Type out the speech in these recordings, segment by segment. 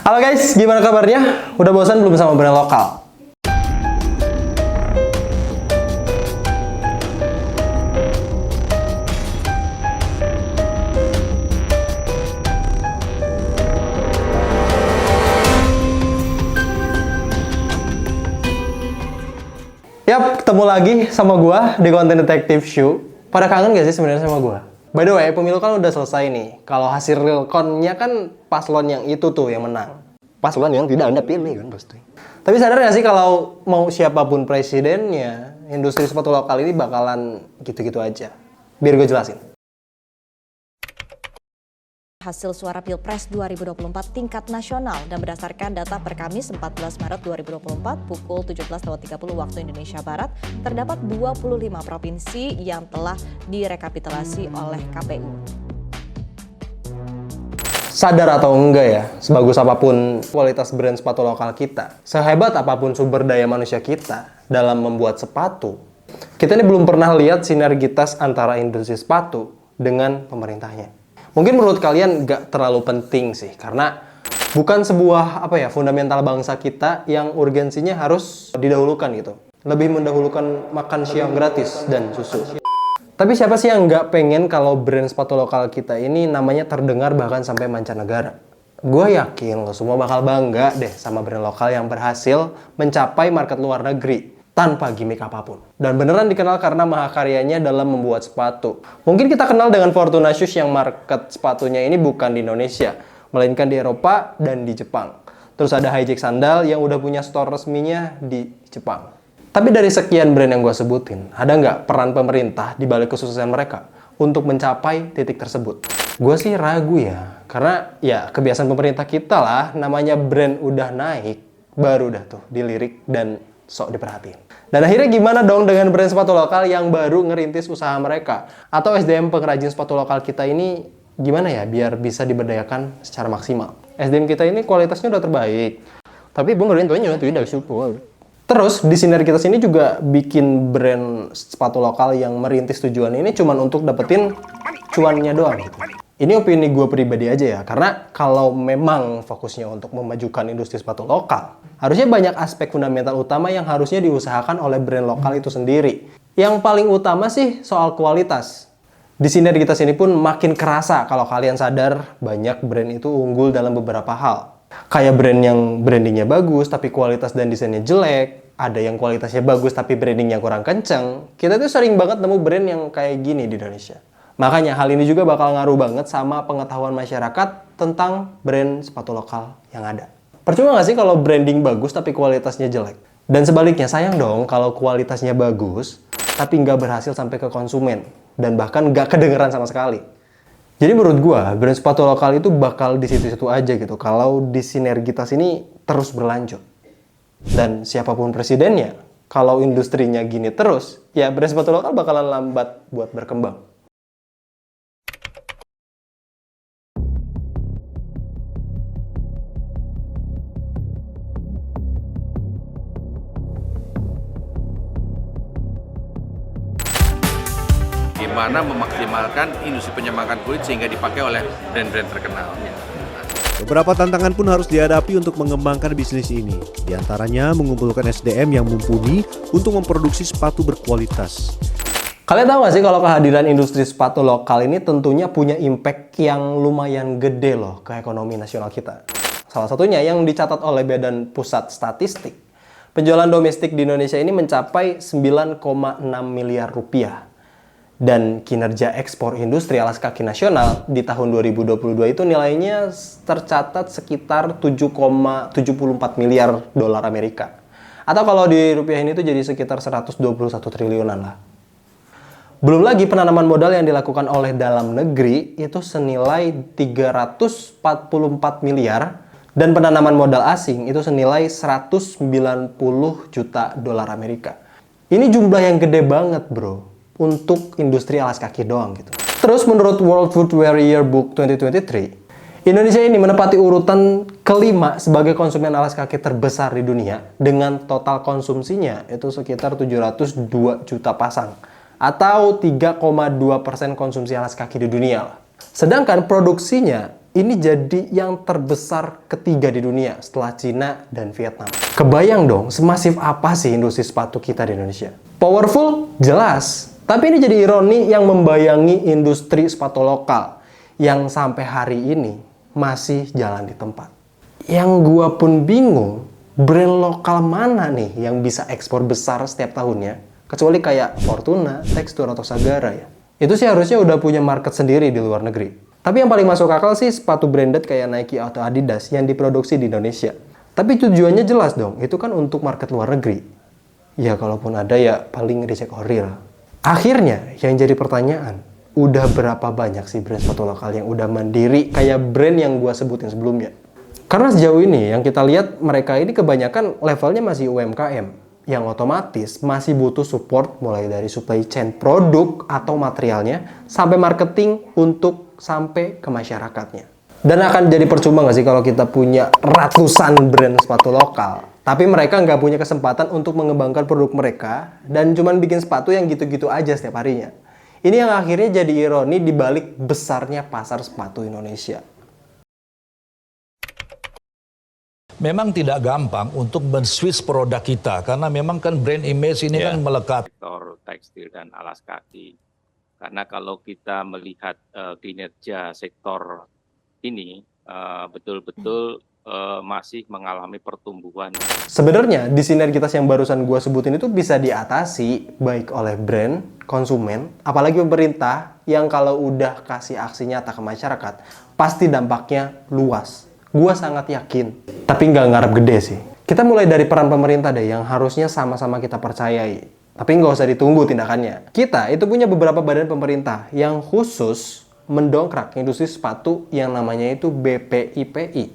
Halo guys, gimana kabarnya? Udah bosan belum sama brand lokal? Yap, ketemu lagi sama gua di konten Detective Show. Pada kangen gak sih sebenarnya sama gua? By the way, pemilu kan udah selesai nih. Kalau hasil real count-nya kan paslon yang itu tuh yang menang. Paslon yang tidak Anda pilih kan pasti. Tapi sadar gak sih kalau mau siapapun presidennya, industri sepatu lokal ini bakalan gitu-gitu aja. Biar gue jelasin. Hasil suara Pilpres 2024 tingkat nasional dan berdasarkan data per Kamis 14 Maret 2024 pukul 17.30 waktu Indonesia Barat, terdapat 25 provinsi yang telah direkapitulasi oleh KPU. Sadar atau enggak ya, sebagus apapun kualitas brand sepatu lokal kita, sehebat apapun sumber daya manusia kita dalam membuat sepatu, kita ini belum pernah lihat sinergitas antara industri sepatu dengan pemerintahnya. Mungkin menurut kalian nggak terlalu penting sih, karena bukan sebuah fundamental bangsa kita yang urgensinya harus didahulukan gitu. Lebih mendahulukan makan siang gratis dan susu. Tapi siapa sih yang nggak pengen kalau brand sepatu lokal kita ini namanya terdengar bahkan sampai mancanegara? Gue yakin lo semua bakal bangga deh sama brand lokal yang berhasil mencapai market luar negeri tanpa gimmick apapun. Dan beneran dikenal karena mahakaryanya dalam membuat sepatu. Mungkin kita kenal dengan Fortuna Shoes yang market sepatunya ini bukan di Indonesia, melainkan di Eropa dan di Jepang. Terus ada Hijack Sandal yang udah punya store resminya di Jepang. Tapi dari sekian brand yang gue sebutin, ada nggak peran pemerintah di balik kesuksesan mereka untuk mencapai titik tersebut? Gue sih ragu ya, karena ya kebiasaan pemerintah kita lah, namanya brand udah naik, baru dah tuh dilirik dan sok diperhatiin. Dan akhirnya gimana dong dengan brand sepatu lokal yang baru ngerintis usaha mereka? Atau SDM pengrajin sepatu lokal kita ini gimana ya biar bisa diberdayakan secara maksimal? SDM kita ini kualitasnya udah terbaik, tapi ngerintisnya tidak super. Terus di sinergitas ini juga bikin brand sepatu lokal yang merintis tujuan ini cuma untuk dapetin cuannya doang gitu. Ini opini gue pribadi aja ya, karena kalau memang fokusnya untuk memajukan industri sepatu lokal, harusnya banyak aspek fundamental utama yang harusnya diusahakan oleh brand lokal itu sendiri. Yang paling utama sih soal kualitas. Di sinergitas ini pun makin kerasa kalau kalian sadar banyak brand itu unggul dalam beberapa hal. Kayak brand yang brandingnya bagus tapi kualitas dan desainnya jelek, ada yang kualitasnya bagus tapi brandingnya kurang kenceng. Kita tuh sering banget nemu brand yang kayak gini di Indonesia. Makanya hal ini juga bakal ngaruh banget sama pengetahuan masyarakat tentang brand sepatu lokal yang ada. Percuma nggak sih kalau branding bagus tapi kualitasnya jelek? Dan sebaliknya sayang dong kalau kualitasnya bagus tapi nggak berhasil sampai ke konsumen dan bahkan nggak kedengeran sama sekali. Jadi menurut gua brand sepatu lokal itu bakal di situ-situ aja gitu kalau di sinergitas ini terus berlanjut. Dan siapapun presidennya, kalau industrinya gini terus, ya brand sepatu lokal bakalan lambat buat berkembang. Gimana memaksimalkan industri penyemakan kulit sehingga dipakai oleh brand-brand terkenal. Beberapa tantangan pun harus dihadapi untuk mengembangkan bisnis ini. Di antaranya mengumpulkan SDM yang mumpuni untuk memproduksi sepatu berkualitas. Kalian tahu nggak sih kalau kehadiran industri sepatu lokal ini tentunya punya impact yang lumayan gede loh ke ekonomi nasional kita. Salah satunya yang dicatat oleh Badan Pusat Statistik. Penjualan domestik di Indonesia ini mencapai 9,6 miliar rupiah. Dan kinerja ekspor industri alas kaki nasional di tahun 2022 itu nilainya tercatat sekitar 7,74 miliar dolar Amerika. Atau kalau dirupiahin itu jadi sekitar 121 triliunan lah. Belum lagi penanaman modal yang dilakukan oleh dalam negeri itu senilai 344 miliar dan penanaman modal asing itu senilai 190 juta dolar Amerika. Ini jumlah yang gede banget, bro. Untuk industri alas kaki doang gitu. Terus menurut World Footwear Yearbook 2023, Indonesia ini menempati urutan kelima sebagai konsumen alas kaki terbesar di dunia dengan total konsumsinya itu sekitar 702 juta pasang atau 3,2% konsumsi alas kaki di dunia. Sedangkan produksinya ini jadi yang terbesar ketiga di dunia setelah Cina dan Vietnam. Kebayang dong, semasif apa sih industri sepatu kita di Indonesia? Powerful? Jelas. Tapi ini jadi ironi yang membayangi industri sepatu lokal yang sampai hari ini masih jalan di tempat. Yang gua pun bingung, brand lokal mana nih yang bisa ekspor besar setiap tahunnya? Kecuali kayak Fortuna, Textur, atau Sagara ya. Itu sih harusnya udah punya market sendiri di luar negeri. Tapi yang paling masuk akal sih sepatu branded kayak Nike atau Adidas yang diproduksi di Indonesia. Tapi tujuannya jelas dong, itu kan untuk market luar negeri. Ya kalaupun ada ya paling reject order. Akhirnya yang jadi pertanyaan, udah berapa banyak sih brand sepatu lokal yang udah mandiri kayak brand yang gua sebutin sebelumnya? Karena sejauh ini yang kita lihat mereka ini kebanyakan levelnya masih UMKM. Yang otomatis masih butuh support mulai dari supply chain produk atau materialnya sampai marketing untuk sampai ke masyarakatnya. Dan akan jadi percuma nggak sih kalau kita punya ratusan brand sepatu lokal, tapi mereka nggak punya kesempatan untuk mengembangkan produk mereka dan cuman bikin sepatu yang gitu-gitu aja setiap harinya. Ini yang akhirnya jadi ironi di balik besarnya pasar sepatu Indonesia. Memang tidak gampang untuk men-switch produk kita karena memang kan brand image ini kan melekat. Sektor tekstil dan alas kaki. Karena kalau kita melihat kinerja sektor ini betul-betul masih mengalami pertumbuhan. Sebenarnya di sinergitas yang barusan gue sebutin itu bisa diatasi baik oleh brand, konsumen, apalagi pemerintah yang kalau udah kasih aksi nyata ke masyarakat pasti dampaknya luas. Gua sangat yakin, tapi nggak ngarep gede sih. Kita mulai dari peran pemerintah deh yang harusnya sama-sama kita percayai. Tapi nggak usah ditunggu tindakannya. Kita itu punya beberapa badan pemerintah yang khusus mendongkrak industri sepatu yang namanya itu BPIPI.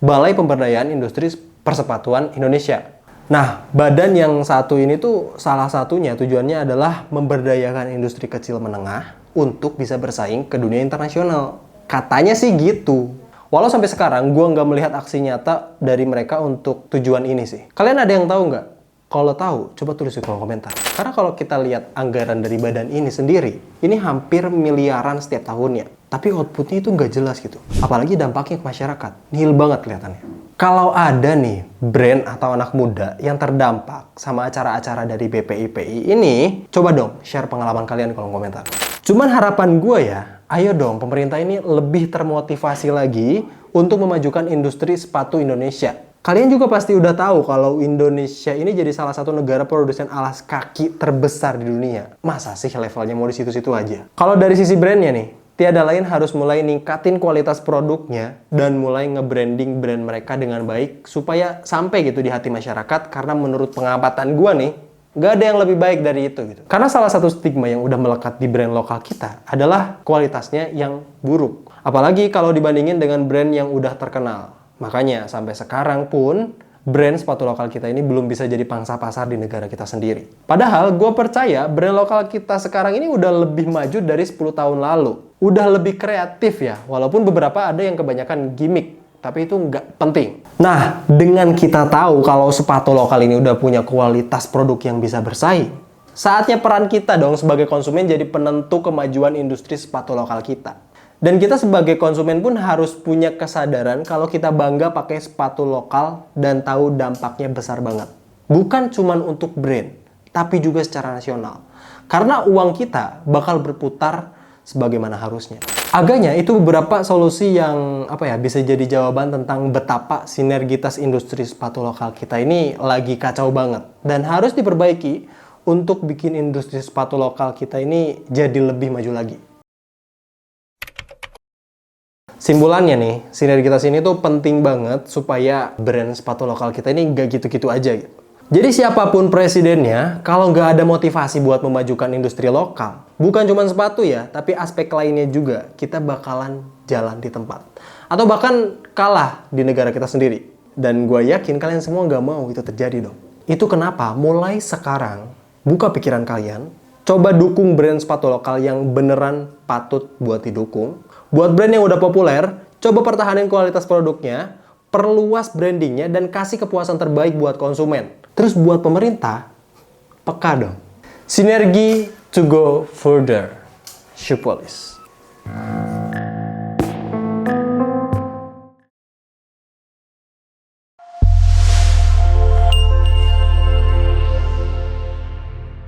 Balai Pemberdayaan Industri Persepatuan Indonesia. Nah, badan yang satu ini tuh salah satunya tujuannya adalah memberdayakan industri kecil menengah untuk bisa bersaing ke dunia internasional. Katanya sih gitu. Walau sampai sekarang gue nggak melihat aksi nyata dari mereka untuk tujuan ini sih. Kalian ada yang tahu nggak? Kalau tahu, coba tulis di kolom komentar. Karena kalau kita lihat anggaran dari badan ini sendiri, ini hampir miliaran setiap tahunnya. Tapi outputnya itu nggak jelas gitu. Apalagi dampaknya ke masyarakat. Nihil banget kelihatannya. Kalau ada nih brand atau anak muda yang terdampak sama acara-acara dari BPIPI ini, coba dong share pengalaman kalian di kolom komentar. Cuman harapan gue ya, ayo dong pemerintah ini lebih termotivasi lagi untuk memajukan industri sepatu Indonesia. Kalian juga pasti udah tahu kalau Indonesia ini jadi salah satu negara produsen alas kaki terbesar di dunia. Masa sih levelnya mau di situ-situ aja? Kalau dari sisi brandnya nih, tiada lain harus mulai ningkatin kualitas produknya dan mulai nge-branding brand mereka dengan baik supaya sampai gitu di hati masyarakat. Karena menurut pengamatan gue nih, nggak ada yang lebih baik dari itu gitu. Karena salah satu stigma yang udah melekat di brand lokal kita adalah kualitasnya yang buruk. Apalagi kalau dibandingin dengan brand yang udah terkenal. Makanya sampai sekarang pun brand sepatu lokal kita ini belum bisa jadi pangsa pasar di negara kita sendiri. Padahal gue percaya brand lokal kita sekarang ini udah lebih maju dari 10 tahun lalu. Udah lebih kreatif ya, walaupun beberapa ada yang kebanyakan gimmick. Tapi itu nggak penting. Nah, dengan kita tahu kalau sepatu lokal ini udah punya kualitas produk yang bisa bersaing, saatnya peran kita dong sebagai konsumen jadi penentu kemajuan industri sepatu lokal kita. Dan kita sebagai konsumen pun harus punya kesadaran kalau kita bangga pakai sepatu lokal dan tahu dampaknya besar banget. Bukan cuma untuk brand, tapi juga secara nasional. Karena uang kita bakal berputar sebagaimana harusnya. Agaknya itu beberapa solusi yang bisa jadi jawaban tentang betapa sinergitas industri sepatu lokal kita ini lagi kacau banget dan harus diperbaiki untuk bikin industri sepatu lokal kita ini jadi lebih maju lagi. Simpulannya nih, sinergitas ini tuh penting banget supaya brand sepatu lokal kita ini nggak gitu-gitu aja gitu. Jadi siapapun presidennya, kalau nggak ada motivasi buat memajukan industri lokal, bukan cuma sepatu ya, tapi aspek lainnya juga, kita bakalan jalan di tempat. Atau bahkan kalah di negara kita sendiri. Dan gue yakin kalian semua nggak mau itu terjadi dong. Itu kenapa mulai sekarang, buka pikiran kalian, coba dukung brand sepatu lokal yang beneran patut buat didukung. Buat brand yang udah populer, coba pertahanin kualitas produknya, perluas brandingnya, dan kasih kepuasan terbaik buat konsumen. Terus buat pemerintah, peka dong. Sinergi to go further. Shoepolish.